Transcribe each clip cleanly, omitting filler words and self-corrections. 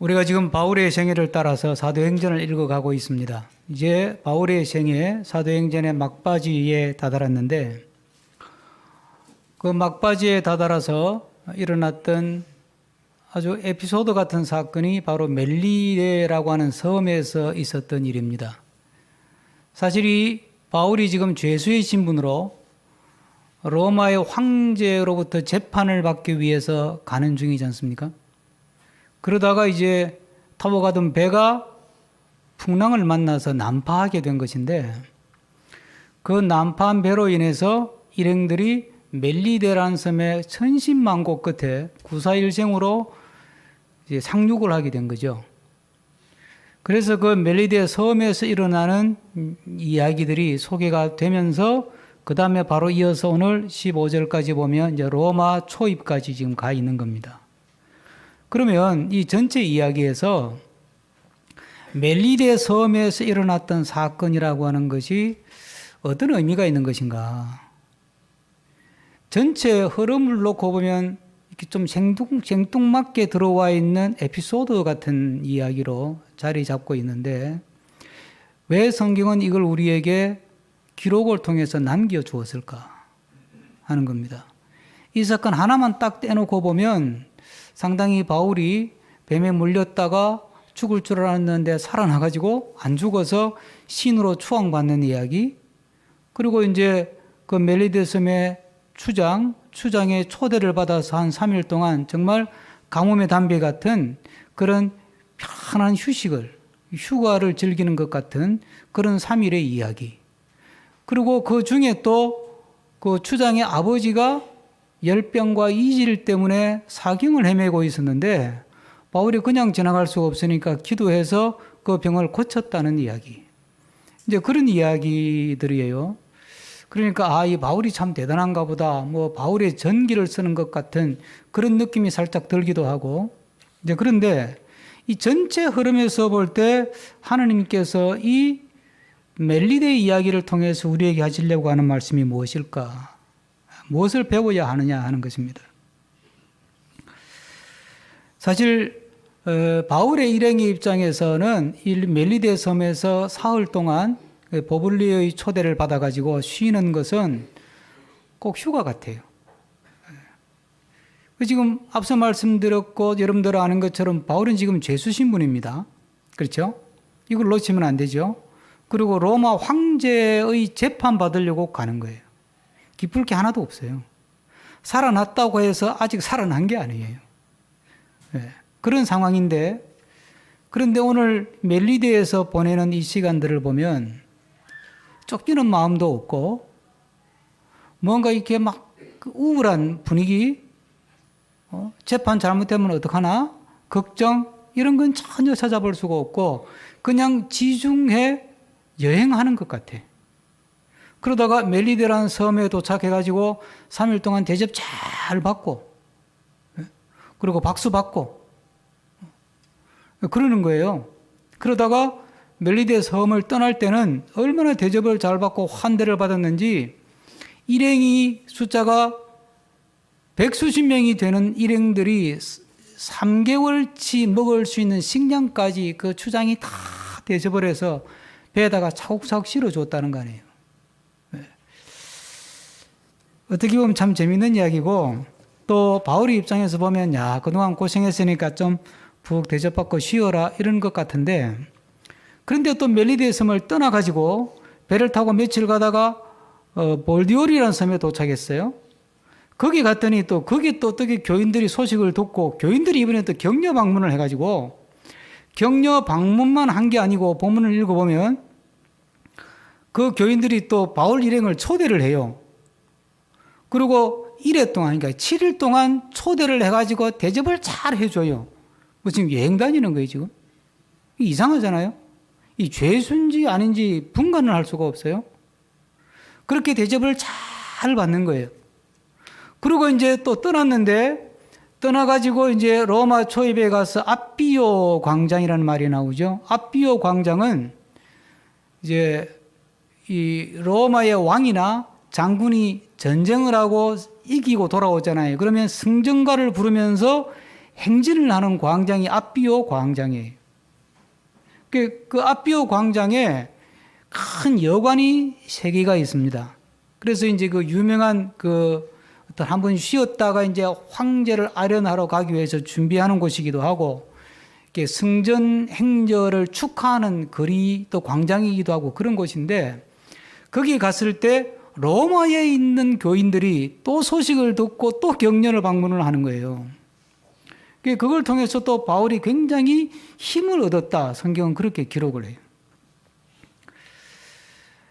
우리가 지금 바울의 생애를 따라서 사도행전을 읽어가고 있습니다. 이제 바울의 생애, 사도행전의 막바지에 다다랐는데 그 막바지에 다다라서 일어났던 아주 에피소드 같은 사건이 바로 멜리데라고 하는 섬에서 있었던 일입니다. 사실 이 바울이 지금 죄수의 신분으로 로마의 황제로부터 재판을 받기 위해서 가는 중이지 않습니까? 그러다가 이제 타고 가던 배가 풍랑을 만나서 난파하게 된 것인데 그 난파한 배로 인해서 일행들이 멜리데라는 섬의 천신만고 끝에 구사일생으로 이제 상륙을 하게 된 거죠. 그래서 그 멜리데 섬에서 일어나는 이야기들이 소개가 되면서 그 다음에 바로 이어서 오늘 15절까지 보면 이제 로마 초입까지 지금 가 있는 겁니다. 그러면 이 전체 이야기에서 멜리데 섬에서 일어났던 사건이라고 하는 것이 어떤 의미가 있는 것인가? 전체 흐름을 놓고 보면 이렇게 좀 생뚱맞게 들어와 있는 에피소드 같은 이야기로 자리 잡고 있는데 왜 성경은 이걸 우리에게 기록을 통해서 남겨주었을까 하는 겁니다. 이 사건 하나만 딱 떼놓고 보면 상당히 바울이 뱀에 물렸다가 죽을 줄 알았는데 살아나가지고 안 죽어서 신으로 추앙받는 이야기, 그리고 이제 그 멜리데 섬의 추장의 초대를 받아서 한 3일 동안 정말 가뭄의 담배 같은 그런 편한 휴가를 즐기는 것 같은 그런 3일의 이야기. 그리고 그 중에 또 그 추장의 아버지가 열병과 이질 때문에 사경을 헤매고 있었는데 바울이 그냥 지나갈 수가 없으니까 기도해서 그 병을 고쳤다는 이야기. 이제 그런 이야기들이에요. 그러니까 이 바울이 참 대단한가 보다. 뭐 바울의 전기를 쓰는 것 같은 그런 느낌이 살짝 들기도 하고. 이제 그런데 이 전체 흐름에서 볼 때 하나님께서 이 멜리데 이야기를 통해서 우리에게 하시려고 하는 말씀이 무엇일까? 무엇을 배워야 하느냐 하는 것입니다. 사실 바울의 일행의 입장에서는 이 멜리데 섬에서 사흘 동안 보블리의 초대를 받아가지고 쉬는 것은 꼭 휴가 같아요. 지금 앞서 말씀드렸고 여러분들 아는 것처럼 바울은 지금 죄수 신분입니다. 그렇죠? 이걸 놓치면 안 되죠. 그리고 로마 황제의 재판 받으려고 가는 거예요. 기쁠 게 하나도 없어요. 살아났다고 해서 아직 살아난 게 아니에요. 그런 상황인데, 그런데 오늘 멜리데에서 보내는 이 시간들을 보면 쫓기는 마음도 없고 뭔가 이렇게 막 우울한 분위기, 재판 잘못되면 어떡하나? 걱정, 이런 건 전혀 찾아볼 수가 없고 그냥 지중해 여행하는 것 같아. 그러다가 멜리데라는 섬에 도착해가지고 3일 동안 대접 잘 받고 그리고 박수 받고 그러는 거예요. 그러다가 멜리데 섬을 떠날 때는 얼마나 대접을 잘 받고 환대를 받았는지 일행이 숫자가 100수십 명이 되는 일행들이 3개월치 먹을 수 있는 식량까지 그 추장이 다 대접을 해서 배에다가 차곡차곡 실어줬다는 거 아니에요. 어떻게 보면 참 재밌는 이야기고 또 바울의 입장에서 보면 그동안 고생했으니까 좀 푹 대접받고 쉬어라 이런 것 같은데 그런데 또 멜리데 섬을 떠나가지고 배를 타고 며칠 가다가 볼디오리라는 섬에 도착했어요. 거기 갔더니 또 거기 또 어떻게 교인들이 소식을 듣고 교인들이 이번에 또 격려 방문을 해가지고 격려 방문만 한 게 아니고 본문을 읽어보면 그 교인들이 또 바울 일행을 초대를 해요. 그리고 1회 동안, 그러니까 7일 동안 초대를 해가지고 대접을 잘 해줘요. 뭐 지금 여행 다니는 거예요, 지금? 이상하잖아요? 이 죄수인지 아닌지 분간을 할 수가 없어요. 그렇게 대접을 잘 받는 거예요. 그리고 이제 또 떠났는데, 떠나가지고 이제 로마 초입에 가서 아비오 광장이라는 말이 나오죠. 아비오 광장은 이제 이 로마의 왕이나 장군이 전쟁을 하고 이기고 돌아오잖아요. 그러면 승전가를 부르면서 행진을 하는 광장이 아비오 광장이에요. 그 아비오 광장에 큰 여관이 3개가 있습니다. 그래서 이제 그 유명한 그 어떤 한번 쉬었다가 이제 황제를 아련하러 가기 위해서 준비하는 곳이기도 하고, 이렇게 승전 행절을 축하하는 거리 또 광장이기도 하고 그런 곳인데, 거기 갔을 때 로마에 있는 교인들이 또 소식을 듣고 또 경련을 방문을 하는 거예요. 그걸 통해서 또 바울이 굉장히 힘을 얻었다. 성경은 그렇게 기록을 해요.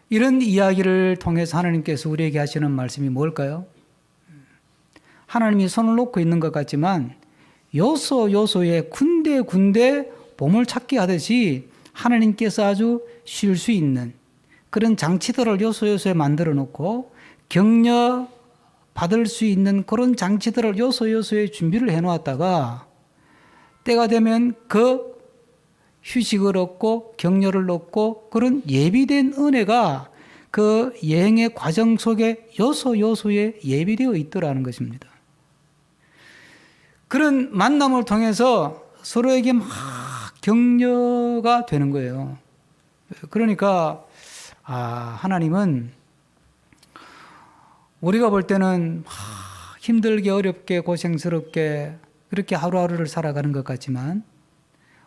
이런 이야기를 통해서 하나님께서 우리에게 하시는 말씀이 뭘까요? 하나님이 손을 놓고 있는 것 같지만 요소요소에 군데군데 보물찾기 하듯이 하나님께서 아주 쉴 수 있는 그런 장치들을 요소요소에 만들어 놓고 격려 받을 수 있는 그런 장치들을 요소요소에 준비를 해놓았다가 때가 되면 그 휴식을 얻고 격려를 얻고 그런 예비된 은혜가 그 여행의 과정 속에 요소요소에 예비되어 있더라는 것입니다. 그런 만남을 통해서 서로에게 막 격려가 되는 거예요. 그러니까 하나님은 우리가 볼 때는 힘들게 어렵게 고생스럽게 그렇게 하루하루를 살아가는 것 같지만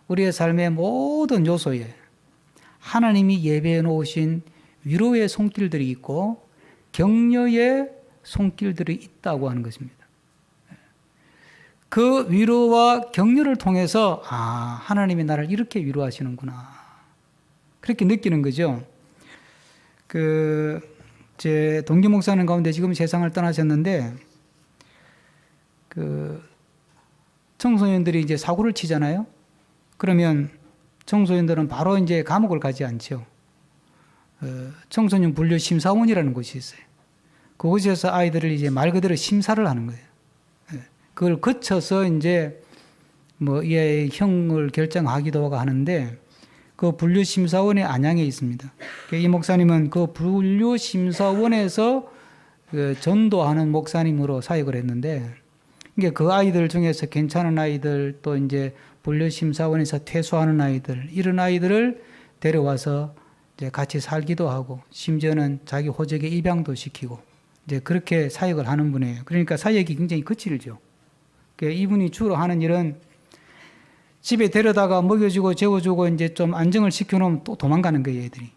우리의 삶의 모든 요소에 하나님이 예배해 놓으신 위로의 손길들이 있고 격려의 손길들이 있다고 하는 것입니다. 그 위로와 격려를 통해서 하나님이 나를 이렇게 위로하시는구나 그렇게 느끼는 거죠. 제 동기 목사님 가운데 지금 세상을 떠나셨는데 청소년들이 이제 사고를 치잖아요. 그러면 청소년들은 바로 이제 감옥을 가지 않죠. 청소년 분류 심사원이라는 곳이 있어요. 그곳에서 아이들을 이제 말 그대로 심사를 하는 거예요. 그걸 거쳐서 이제 얘 형을 결정하기도 하고 하는데 그 분류 심사원이 안양에 있습니다. 이 목사님은 그 분류 심사원에서 전도하는 목사님으로 사역을 했는데 그 아이들 중에서 괜찮은 아이들 또 이제 분류심사원에서 퇴소하는 아이들 이런 아이들을 데려와서 이제 같이 살기도 하고 심지어는 자기 호적에 입양도 시키고 이제 그렇게 사역을 하는 분이에요. 그러니까 사역이 굉장히 거칠죠. 이분이 주로 하는 일은 집에 데려다가 먹여주고 재워주고 이제 좀 안정을 시켜놓으면 또 도망가는 거예요. 애들이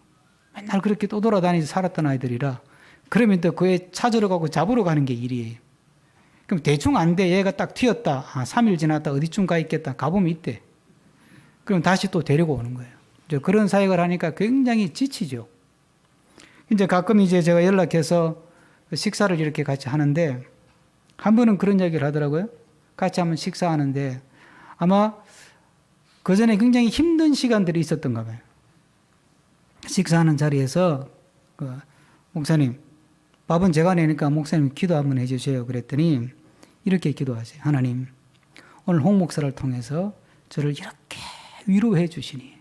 맨날 그렇게 또 돌아다니면서 살았던 아이들이라 그러면 또 그애 찾으러 가고 잡으러 가는 게 일이에요. 그럼 대충 안 돼. 얘가 딱 튀었다. 3일 지났다. 어디쯤 가 있겠다. 가보면 있대. 그럼 다시 또 데리고 오는 거예요. 이제 그런 사역을 하니까 굉장히 지치죠. 이제 가끔 이제 제가 연락해서 식사를 이렇게 같이 하는데 한 번은 그런 이야기를 하더라고요. 같이 한번 식사하는데 아마 그 전에 굉장히 힘든 시간들이 있었던가 봐요. 식사하는 자리에서 목사님 밥은 제가 내니까 목사님 기도 한번 해주세요. 그랬더니 이렇게 기도하세요. 하나님, 오늘 홍 목사를 통해서 저를 이렇게 위로해 주시니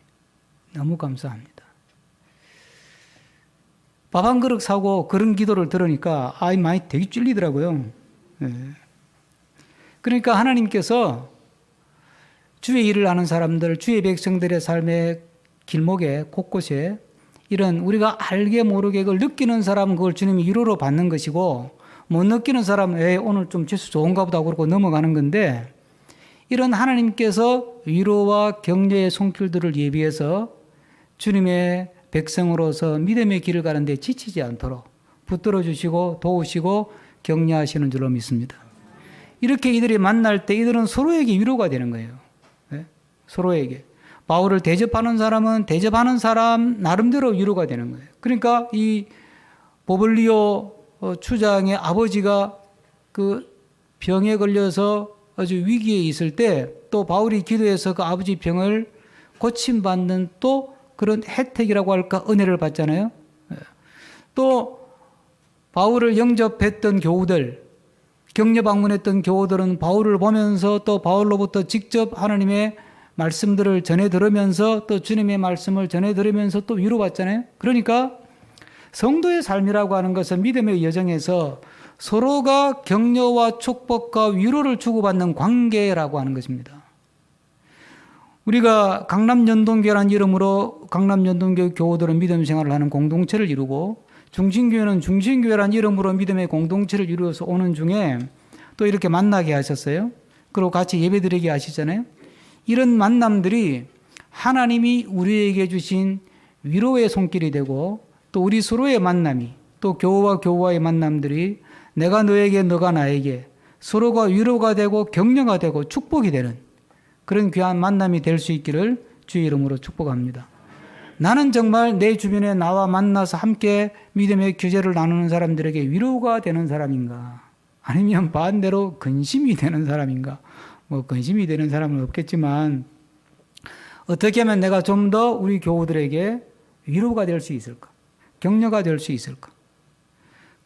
너무 감사합니다. 밥 한 그릇 사고 그런 기도를 들으니까 많이 되게 찔리더라고요. 그러니까 하나님께서 주의 일을 하는 사람들, 주의 백성들의 삶의 길목에 곳곳에 이런 우리가 알게 모르게 그걸 느끼는 사람은 그걸 주님이 위로로 받는 것이고 못 느끼는 사람은 오늘 좀 지수 좋은가 보다 그러고 넘어가는 건데 이런 하나님께서 위로와 격려의 손길들을 예비해서 주님의 백성으로서 믿음의 길을 가는데 지치지 않도록 붙들어 주시고 도우시고 격려하시는 줄로 믿습니다. 이렇게 이들이 만날 때 이들은 서로에게 위로가 되는 거예요. 서로에게. 바울을 대접하는 사람은 대접하는 사람 나름대로 위로가 되는 거예요. 그러니까 이 보블리오 추장의 아버지가 그 병에 걸려서 아주 위기에 있을 때 또 바울이 기도해서 그 아버지 병을 고침받는 또 그런 혜택이라고 할까 은혜를 받잖아요. 또 바울을 영접했던 교우들, 격려 방문했던 교우들은 바울을 보면서 또 바울로부터 직접 하나님의 말씀들을 전해 들으면서 또 주님의 말씀을 전해 들으면서 또 위로받잖아요. 그러니까 성도의 삶이라고 하는 것은 믿음의 여정에서 서로가 격려와 축복과 위로를 주고받는 관계라고 하는 것입니다. 우리가 강남연동교회라는 이름으로 강남연동교회 교우들은 믿음 생활을 하는 공동체를 이루고, 중신교회는 중신교회라는 이름으로 믿음의 공동체를 이루어서 오는 중에 또 이렇게 만나게 하셨어요. 그리고 같이 예배드리게 하시잖아요. 이런 만남들이 하나님이 우리에게 주신 위로의 손길이 되고, 또 우리 서로의 만남이, 또 교우와 교우와의 만남들이 내가 너에게 너가 나에게 서로가 위로가 되고 격려가 되고 축복이 되는 그런 귀한 만남이 될 수 있기를 주의 이름으로 축복합니다. 나는 정말 내 주변에 나와 만나서 함께 믿음의 교제를 나누는 사람들에게 위로가 되는 사람인가? 아니면 반대로 근심이 되는 사람인가? 뭐 근심이 되는 사람은 없겠지만 어떻게 하면 내가 좀 더 우리 교우들에게 위로가 될 수 있을까? 격려가 될 수 있을까?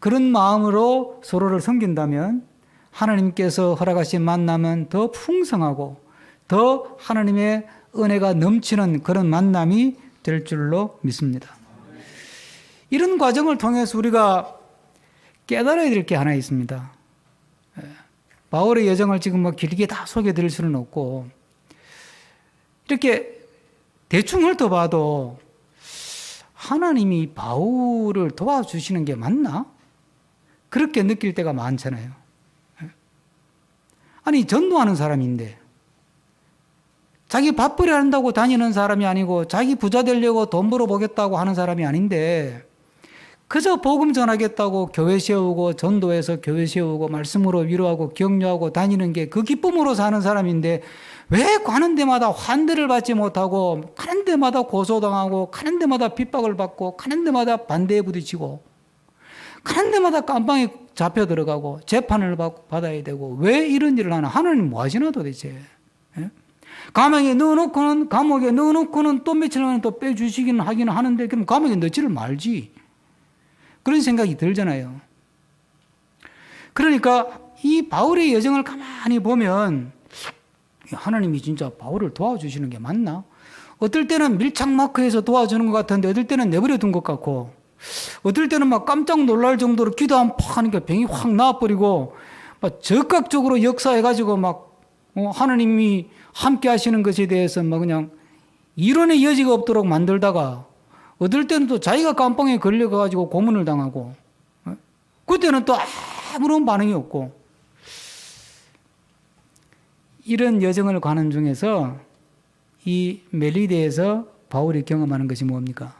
그런 마음으로 서로를 섬긴다면 하나님께서 허락하신 만남은 더 풍성하고 더 하나님의 은혜가 넘치는 그런 만남이 될 줄로 믿습니다. 이런 과정을 통해서 우리가 깨달아야 될 게 하나 있습니다. 바울의 여정을 지금 뭐 길게 다 소개해 드릴 수는 없고, 이렇게 대충 훑어봐도 하나님이 바울을 도와주시는 게 맞나? 그렇게 느낄 때가 많잖아요. 아니, 전도하는 사람인데, 자기 밥벌이 한다고 다니는 사람이 아니고, 자기 부자 되려고 돈 벌어보겠다고 하는 사람이 아닌데, 그저 복음 전하겠다고 교회 세우고, 전도해서 교회 세우고, 말씀으로 위로하고 격려하고 다니는 게 그 기쁨으로 사는 사람인데, 왜 가는 데마다 환대를 받지 못하고, 가는 데마다 고소당하고, 가는 데마다 핍박을 받고, 가는 데마다 반대에 부딪히고, 가는 데마다 깜빵에 잡혀 들어가고 재판을 받아야 되고, 왜 이런 일을 하나? 하나님 뭐 하시나 도대체? 예? 감옥에 넣어놓고는 또 며칠 만에 또 빼주시긴 하긴 하는데, 그럼 감옥에 넣지를 말지. 그런 생각이 들잖아요. 그러니까 이 바울의 여정을 가만히 보면 하나님이 진짜 바울을 도와주시는 게 맞나? 어떨 때는 밀착 마크에서 도와주는 것 같은데, 어떨 때는 내버려 둔 것 같고, 어떨 때는 막 깜짝 놀랄 정도로 기도 한 팍 하니까 병이 확 나와버리고, 막 적극적으로 역사해가지고 막 하나님이 함께 하시는 것에 대해서 막 그냥 이론의 여지가 없도록 만들다가, 어떨 때는 또 자기가 깜빵에 걸려가지고 고문을 당하고, 그때는 또 아무런 반응이 없고, 이런 여정을 가는 중에서 이 멜리데에서 바울이 경험하는 것이 뭡니까?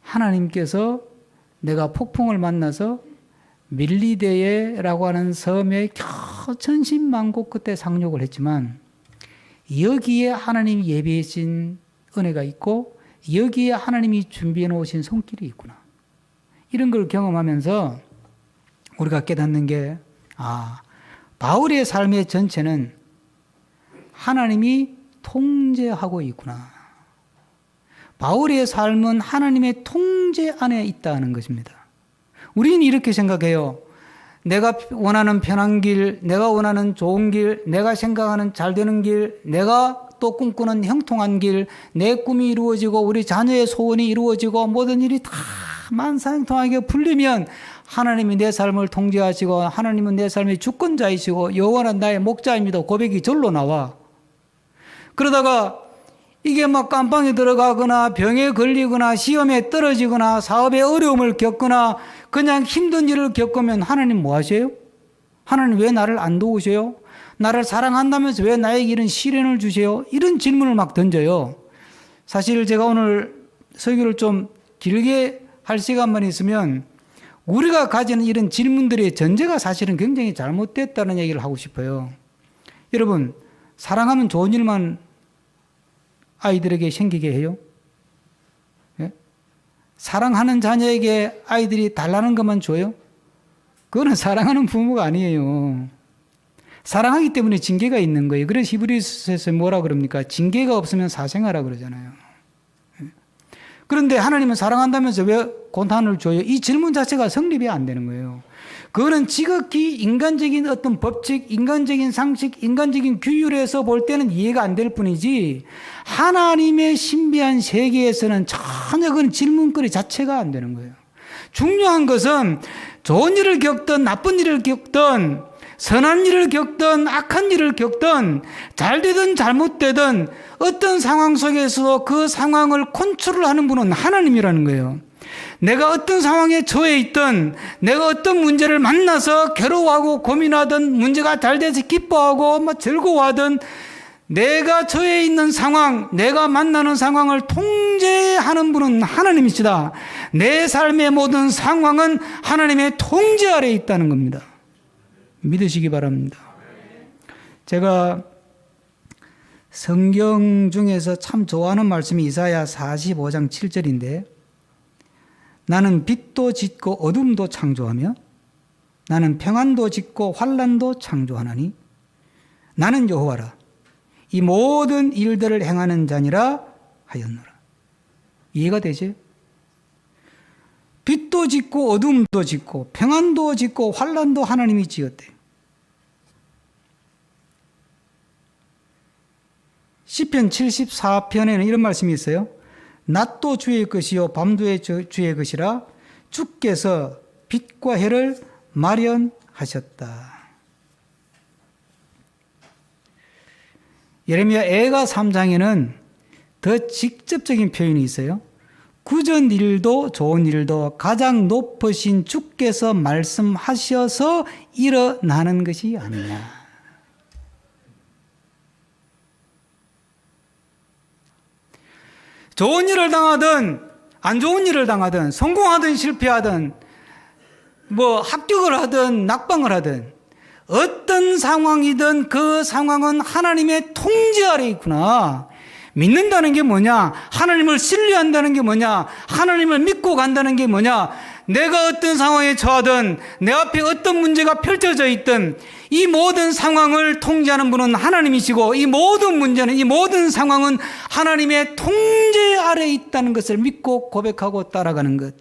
하나님께서 내가 폭풍을 만나서 밀리데라고 하는 섬에 천신만고 끝에 상륙을 했지만, 여기에 하나님이 예비해 주신 은혜가 있고, 여기에 하나님이 준비해 놓으신 손길이 있구나. 이런 걸 경험하면서 우리가 깨닫는 게, 바울의 삶의 전체는 하나님이 통제하고 있구나. 바울의 삶은 하나님의 통제 안에 있다는 것입니다. 우리는 이렇게 생각해요. 내가 원하는 편한 길, 내가 원하는 좋은 길, 내가 생각하는 잘 되는 길, 내가 또 꿈꾸는 형통한 길, 내 꿈이 이루어지고 우리 자녀의 소원이 이루어지고 모든 일이 다 만사형통하게 풀리면 하나님이 내 삶을 통제하시고 하나님은 내 삶의 주권자이시고 여호와는 나의 목자입니다. 고백이 절로 나와. 그러다가 이게 막 깜빵에 들어가거나 병에 걸리거나 시험에 떨어지거나 사업에 어려움을 겪거나 그냥 힘든 일을 겪으면 하나님 뭐 하세요? 하나님 왜 나를 안 도우세요? 나를 사랑한다면서 왜 나에게 이런 시련을 주세요? 이런 질문을 막 던져요. 사실 제가 오늘 설교를 좀 길게 할 시간만 있으면 우리가 가지는 이런 질문들의 전제가 사실은 굉장히 잘못됐다는 얘기를 하고 싶어요. 여러분, 사랑하면 좋은 일만 아이들에게 생기게 해요? 예? 사랑하는 자녀에게 아이들이 달라는 것만 줘요? 그거는 사랑하는 부모가 아니에요. 사랑하기 때문에 징계가 있는 거예요. 그래서 히브리서에서 뭐라 그럽니까? 징계가 없으면 사생아라 그러잖아요. 그런데 하나님은 사랑한다면서 왜 고난을 줘요? 이 질문 자체가 성립이 안 되는 거예요. 그거는 지극히 인간적인 어떤 법칙, 인간적인 상식, 인간적인 규율에서 볼 때는 이해가 안 될 뿐이지 하나님의 신비한 세계에서는 전혀 그런 질문거리 자체가 안 되는 거예요. 중요한 것은 좋은 일을 겪든 나쁜 일을 겪든 선한 일을 겪든 악한 일을 겪든 잘 되든 잘못되든 어떤 상황 속에서도 그 상황을 컨트롤 하는 분은 하나님이라는 거예요. 내가 어떤 상황에 처해 있든 내가 어떤 문제를 만나서 괴로워하고 고민하든 문제가 잘 돼서 기뻐하고 즐거워하든 내가 처해 있는 상황, 내가 만나는 상황을 통제하는 분은 하나님이시다. 내 삶의 모든 상황은 하나님의 통제 아래에 있다는 겁니다. 믿으시기 바랍니다. 제가 성경 중에서 참 좋아하는 말씀이 이사야 45장 7절인데 나는 빛도 짓고 어둠도 창조하며 나는 평안도 짓고 환난도 창조하나니 나는 여호와라 이 모든 일들을 행하는 자니라 하였노라. 이해가 되지? 빛도 짓고 어둠도 짓고 평안도 짓고 환난도 하나님이 지었대요. 시편 74편에는 이런 말씀이 있어요. 낮도 주의 것이요 밤도 주의 것이라 주께서 빛과 해를 마련하셨다. 예레미야 애가 3장에는 더 직접적인 표현이 있어요. 굳은 일도 좋은 일도 가장 높으신 주께서 말씀하셔서 일어나는 것이 아니냐. 좋은 일을 당하든 안 좋은 일을 당하든 성공하든 실패하든 합격을 하든 낙방을 하든 어떤 상황이든 그 상황은 하나님의 통제 아래 있구나. 믿는다는 게 뭐냐? 하나님을 신뢰한다는 게 뭐냐? 하나님을 믿고 간다는 게 뭐냐? 내가 어떤 상황에 처하든 내 앞에 어떤 문제가 펼쳐져 있든 이 모든 상황을 통제하는 분은 하나님이시고 이 모든 문제는 이 모든 상황은 하나님의 통제 아래에 있다는 것을 믿고 고백하고 따라가는 것.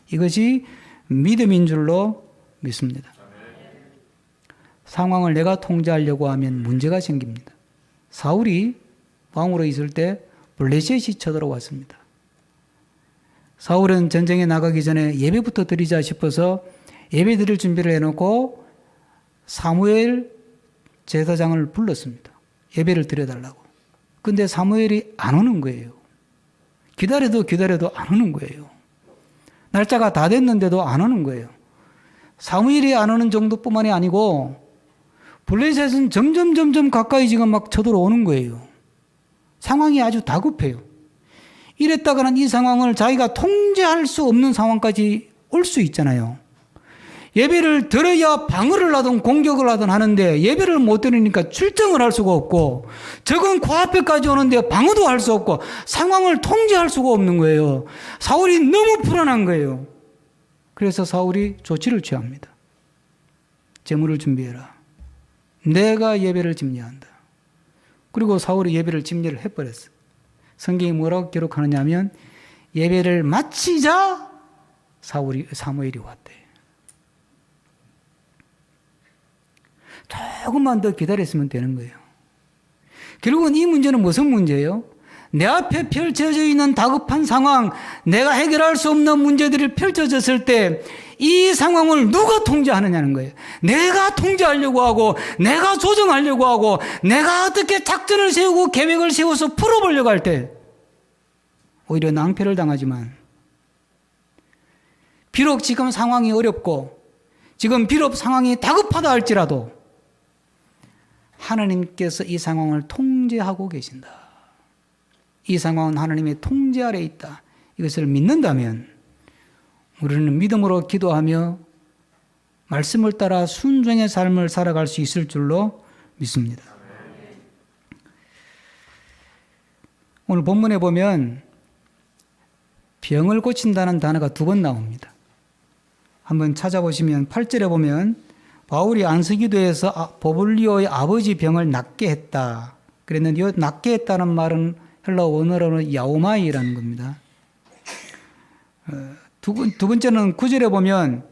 이것이 믿음인 줄로 믿습니다. 상황을 내가 통제하려고 하면 문제가 생깁니다. 사울이 왕으로 있을 때 블레셋이 쳐들어왔습니다. 사울은 전쟁에 나가기 전에 예배부터 드리자 싶어서 예배 드릴 준비를 해놓고 사무엘 제사장을 불렀습니다. 예배를 드려달라고. 근데 사무엘이 안 오는 거예요. 기다려도 안 오는 거예요. 날짜가 다 됐는데도 안 오는 거예요. 사무엘이 안 오는 정도뿐만이 아니고 블레셋은 점점 가까이 지금 막 쳐들어오는 거예요. 상황이 아주 다급해요. 이랬다가는 이 상황을 자기가 통제할 수 없는 상황까지 올 수 있잖아요. 예배를 들어야 방어를 하든 공격을 하든 하는데 예배를 못 드리니까 출정을 할 수가 없고 적은 코앞에까지 오는데 방어도 할 수 없고 상황을 통제할 수가 없는 거예요. 사울이 너무 불안한 거예요. 그래서 사울이 조치를 취합니다. 제물을 준비해라. 내가 예배를 집례한다. 그리고 사울이 예배를 집례를 해버렸어요. 성경이 뭐라고 기록하느냐 하면 예배를 마치자 사무엘이 왔대. 조금만 더 기다렸으면 되는 거예요. 결국은 이 문제는 무슨 문제예요? 내 앞에 펼쳐져 있는 다급한 상황, 내가 해결할 수 없는 문제들이 펼쳐졌을 때 이 상황을 누가 통제하느냐는 거예요. 내가 통제하려고 하고 내가 조정하려고 하고 내가 어떻게 작전을 세우고 계획을 세워서 풀어보려고 할 때 오히려 낭패를 당하지만 비록 지금 상황이 어렵고 지금 비록 상황이 다급하다 할지라도 하나님께서 이 상황을 통제하고 계신다. 이 상황은 하나님의 통제 아래에 있다. 이것을 믿는다면 우리는 믿음으로 기도하며 말씀을 따라 순종의 삶을 살아갈 수 있을 줄로 믿습니다. 오늘 본문에 보면 병을 고친다는 단어가 2번 나옵니다. 한번 찾아보시면 8절에 보면 바울이 안수기도에서 보블리오의 아버지 병을 낫게 했다. 그랬는데 이 낫게 했다는 말은 헬라 원어로는 야오마이라는 겁니다. 두 번째는 9절에 보면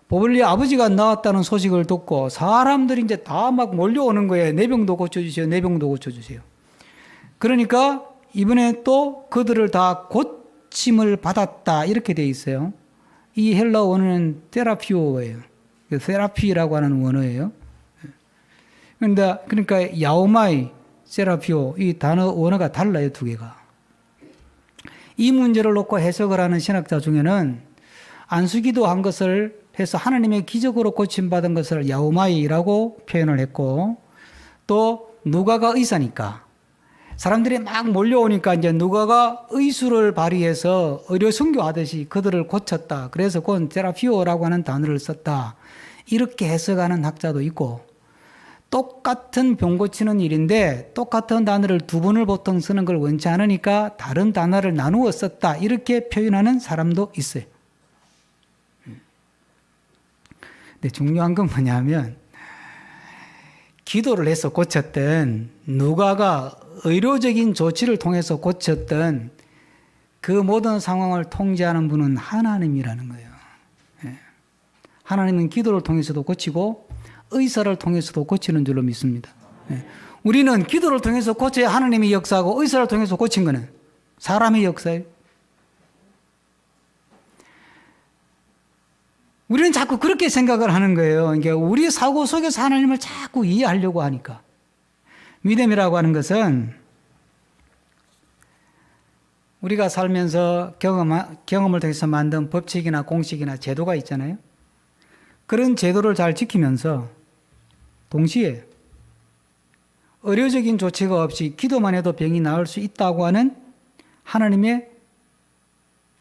보블리 아버지가 나왔다는 소식을 듣고 사람들이 이제 다 막 몰려오는 거예요. 내 병도 고쳐주세요. 내 병도 고쳐주세요. 그러니까 이번에 또 그들을 다 고침을 받았다 이렇게 돼 있어요. 이 헬라 원어는 테라피오예요. 테라피라고 하는 원어예요. 그러니까 야오마이, 세라피오 이 단어 원어가 달라요, 두 개가. 이 문제를 놓고 해석을 하는 신학자 중에는 안수기도 한 것을 해서 하나님의 기적으로 고침받은 것을 야오마이라고 표현을 했고, 또 누가가 의사니까 사람들이 막 몰려오니까 이제 누가가 의술을 발휘해서 의료 선교하듯이 그들을 고쳤다. 그래서 그건 테라피오라고 하는 단어를 썼다. 이렇게 해석하는 학자도 있고, 똑같은 병 고치는 일인데 똑같은 단어를 두 번을 보통 쓰는 걸 원치 않으니까 다른 단어를 나누어 썼다. 이렇게 표현하는 사람도 있어요. 근데 중요한 건 뭐냐면, 기도를 해서 고쳤던, 누가가 의료적인 조치를 통해서 고쳤던 그 모든 상황을 통제하는 분은 하나님이라는 거예요. 하나님은 기도를 통해서도 고치고 의사를 통해서도 고치는 줄로 믿습니다. 우리는 기도를 통해서 고쳐야 하나님의 역사하고, 의사를 통해서 고친 거는 사람의 역사예요. 우리는 자꾸 그렇게 생각을 하는 거예요. 그러니까 우리 사고 속에서 하나님을 자꾸 이해하려고 하니까. 믿음이라고 하는 것은 우리가 살면서 경험을 통해서 만든 법칙이나 공식이나 제도가 있잖아요. 그런 제도를 잘 지키면서 동시에 의료적인 조치가 없이 기도만 해도 병이 나을 수 있다고 하는 하나님의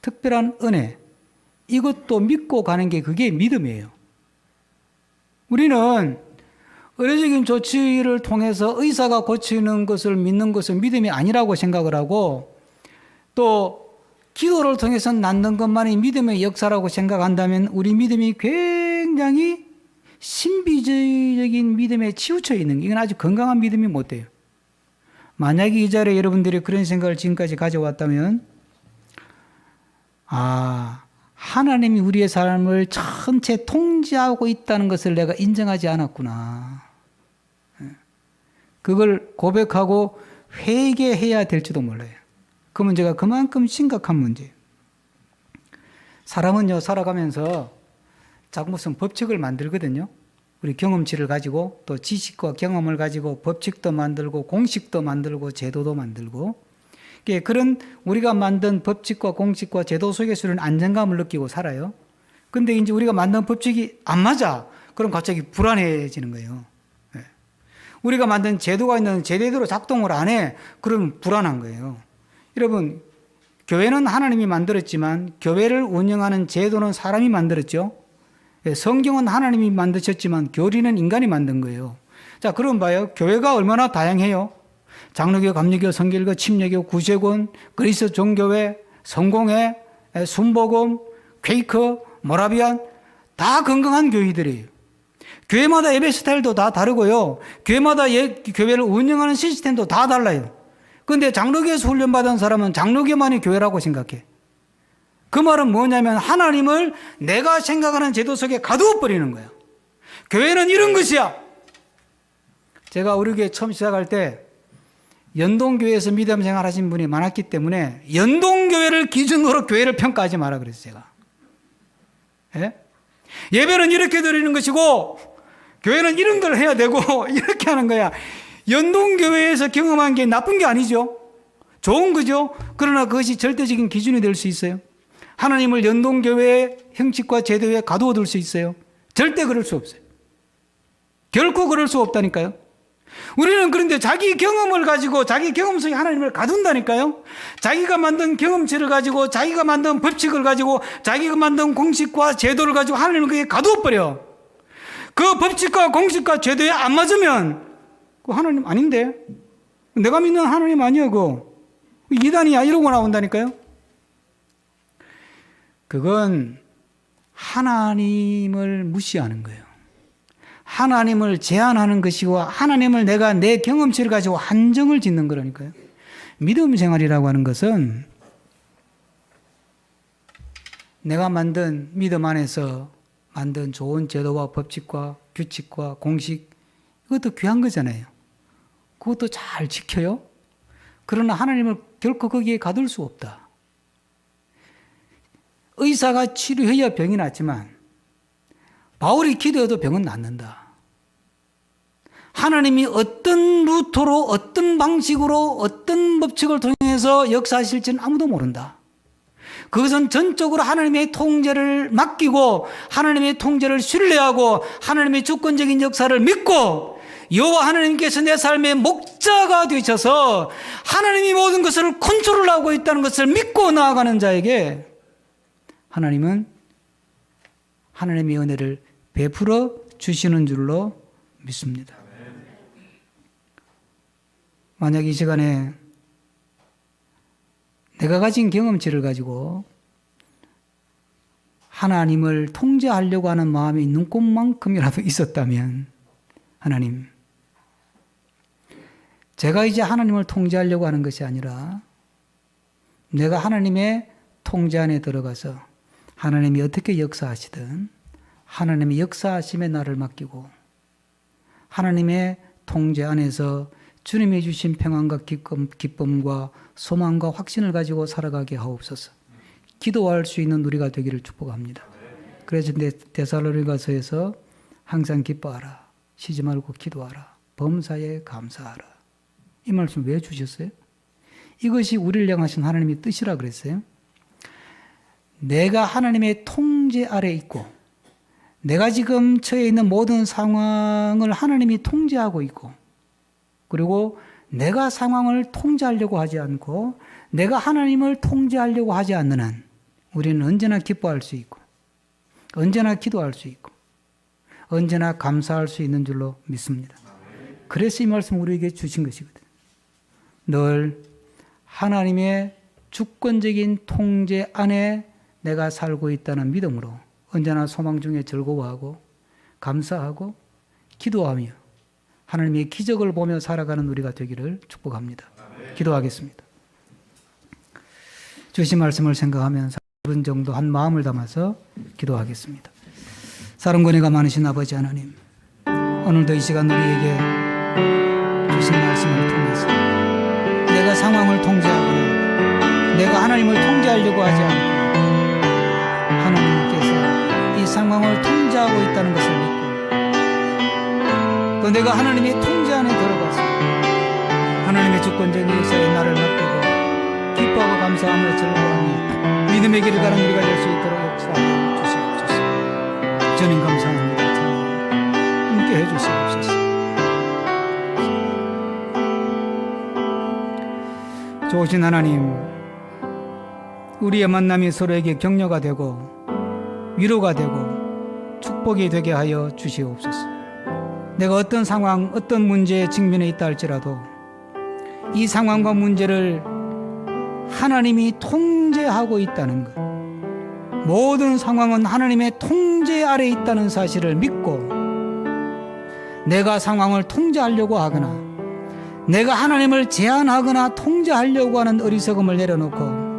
특별한 은혜, 이것도 믿고 가는 게 그게 믿음이에요. 우리는 의료적인 조치를 통해서 의사가 고치는 것을 믿는 것은 믿음이 아니라고 생각을 하고, 또 기도를 통해서 낫는 것만이 믿음의 역사라고 생각한다면 우리 믿음이 굉장히 신비주의적인 믿음에 치우쳐 있는 게, 이건 아주 건강한 믿음이 못 돼요. 만약에 이 자리에 여러분들이 그런 생각을 지금까지 가져왔다면, 하나님이 우리의 삶을 전체 통제하고 있다는 것을 내가 인정하지 않았구나. 그걸 고백하고 회개해야 될지도 몰라요. 그 문제가 그만큼 심각한 문제예요. 사람은요, 살아가면서 자꾸 무슨 법칙을 만들거든요. 우리 경험치를 가지고, 또 지식과 경험을 가지고 법칙도 만들고 공식도 만들고 제도도 만들고, 그런 우리가 만든 법칙과 공식과 제도 속에서는 안정감을 느끼고 살아요. 근데 이제 우리가 만든 법칙이 안 맞아. 그럼 갑자기 불안해지는 거예요. 우리가 만든 제도가 있는 제대로 작동을 안 해. 그러면 불안한 거예요. 여러분, 교회는 하나님이 만들었지만 교회를 운영하는 제도는 사람이 만들었죠. 성경은 하나님이 만드셨지만 교리는 인간이 만든 거예요. 자, 그럼 봐요. 교회가 얼마나 다양해요. 장로교, 감리교, 성결교, 침례교, 구세군, 그리스 종교회, 성공회, 순복음, 퀘이커, 모라비안, 다 건강한 교회들이에요. 교회마다 예배 스타일도 다 다르고요. 교회마다 교회를 운영하는 시스템도 다 달라요. 그런데 장로교에서 훈련받은 사람은 장로교만이 교회라고 생각해. 그 말은 뭐냐면 하나님을 내가 생각하는 제도 속에 가두어 버리는 거예요. 교회는 이런 것이야. 제가 우리 교회 처음 시작할 때 연동교회에서 믿음 생활하신 분이 많았기 때문에 연동교회를 기준으로 교회를 평가하지 마라 그랬어요, 제가. 예? 예배는 이렇게 드리는 것이고 교회는 이런 걸 해야 되고 이렇게 하는 거야. 연동교회에서 경험한 게 나쁜 게 아니죠. 좋은 거죠. 그러나 그것이 절대적인 기준이 될 수 있어요. 하나님을 연동교회의 형식과 제도에 가두어 둘 수 있어요. 절대 그럴 수 없어요. 결코 그럴 수 없다니까요. 우리는 그런데 자기 경험을 가지고 자기 경험 속에 하나님을 가둔다니까요. 자기가 만든 경험치를 가지고 자기가 만든 법칙을 가지고 자기가 만든 공식과 제도를 가지고 하나님을 그게 가두어버려. 그 법칙과 공식과 제도에 안 맞으면 그 하나님 아닌데, 내가 믿는 하나님 아니야, 그거 이단이야, 이러고 나온다니까요. 그건 하나님을 무시하는 거예요. 하나님을 제한하는 것이고 하나님을 내가 내 경험치를 가지고 한정을 짓는 거라니까요. 믿음 생활이라고 하는 것은 내가 만든 믿음 안에서 만든 좋은 제도와 법칙과 규칙과 공식, 이것도 귀한 거잖아요. 그것도 잘 지켜요. 그러나 하나님을 결코 거기에 가둘 수 없다. 의사가 치료해야 병이 낫지만 바울이 기도해도 병은 낫는다. 하나님이 어떤 루트로, 어떤 방식으로, 어떤 법칙을 통해서 역사하실지는 아무도 모른다. 그것은 전적으로 하나님의 통제를 맡기고 하나님의 통제를 신뢰하고 하나님의 주권적인 역사를 믿고 여호와 하나님께서 내 삶의 목자가 되셔서 하나님이 모든 것을 컨트롤하고 있다는 것을 믿고 나아가는 자에게 하나님은 하나님의 은혜를 베풀어 주시는 줄로 믿습니다. 만약 이 시간에 내가 가진 경험치를 가지고 하나님을 통제하려고 하는 마음이 눈꽃만큼이라도 있었다면, 하나님, 제가 이제 하나님을 통제하려고 하는 것이 아니라 내가 하나님의 통제 안에 들어가서 하나님이 어떻게 역사하시든 하나님의 역사하심에 나를 맡기고 하나님의 통제 안에서 주님이 주신 평안과 기쁨과 소망과 확신을 가지고 살아가게 하옵소서. 기도할 수 있는 우리가 되기를 축복합니다. 그래서 데살로니가서에서 항상 기뻐하라, 쉬지 말고 기도하라, 범사에 감사하라. 이 말씀 왜 주셨어요? 이것이 우리를 향하신 하나님의 뜻이라 그랬어요. 내가 하나님의 통제 아래 있고 내가 지금 처해 있는 모든 상황을 하나님이 통제하고 있고, 그리고 내가 상황을 통제하려고 하지 않고 내가 하나님을 통제하려고 하지 않는 한 우리는 언제나 기뻐할 수 있고 언제나 기도할 수 있고 언제나 감사할 수 있는 줄로 믿습니다. 그래서 이 말씀 우리에게 주신 것이거든요. 늘 하나님의 주권적인 통제 안에 내가 살고 있다는 믿음으로 언제나 소망 중에 즐거워하고 감사하고 기도하며 하나님의 기적을 보며 살아가는 우리가 되기를 축복합니다. 기도하겠습니다. 주신 말씀을 생각하면서 1분 정도 한 마음을 담아서 기도하겠습니다. 사랑권위가 많으신 아버지 하나님, 오늘도 이 시간 우리에게 주신 말씀을 통해서 내가 상황을 통제하거나 내가 하나님을 통제하려고 하지 않고 하나님께서 이 상황을 통제하고 있다는 것을 믿고 또 내가 하나님의 통제 안에 들어가서 하나님의 주권적인 역사에 나를 맡기고 기뻐하고 감사하며 즐거워하며 믿음의 길을 가는 우리가 될 수 있도록 역사하여 주시옵소서. 주님 감사합니다. 함께 해주시옵소서. 좋으신 하나님, 우리의 만남이 서로에게 격려가 되고 위로가 되고 축복이 되게 하여 주시옵소서. 내가 어떤 상황, 어떤 문제에 직면해 있다 할지라도 이 상황과 문제를 하나님이 통제하고 있다는 것, 모든 상황은 하나님의 통제 아래 있다는 사실을 믿고 내가 상황을 통제하려고 하거나 내가 하나님을 제한하거나 통제하려고 하는 어리석음을 내려놓고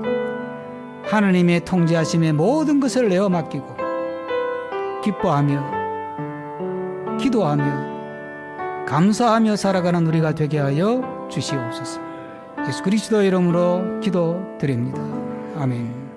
하나님의 통제하심에 모든 것을 내어 맡기고 기뻐하며 기도하며 감사하며 살아가는 우리가 되게 하여 주시옵소서. 예수 그리스도의 이름으로 기도드립니다. 아멘.